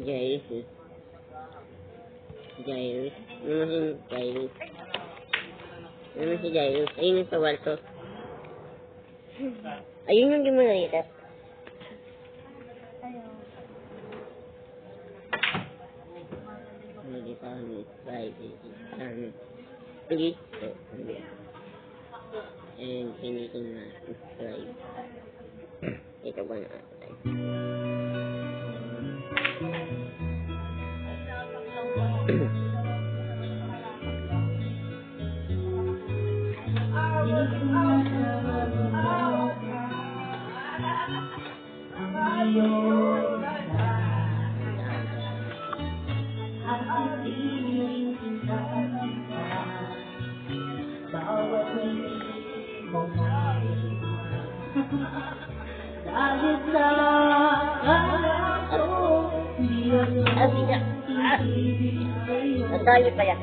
Jairus. Jairus. Ano si Jairus? Ano si Jairus? Ayun yung pawalto. Ayun yung gimarita. Hindi pa kami please and anything na subscribe. Ito ba na Natali pa yan.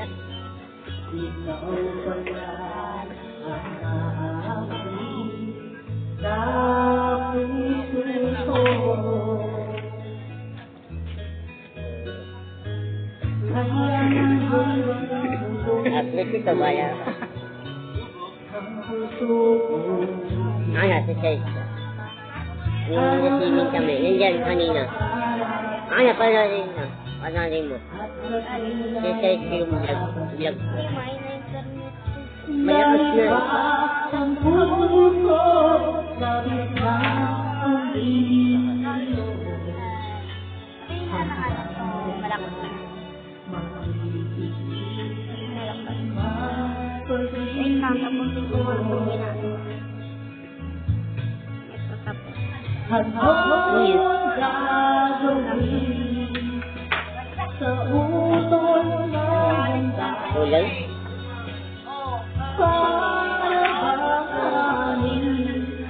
Atlet ito ba yan? Nasa size. Yung nasiling kami. Nandiyan kanina. Panarin na. Panarin mo. Size yung vlog. Malakas na. Yes.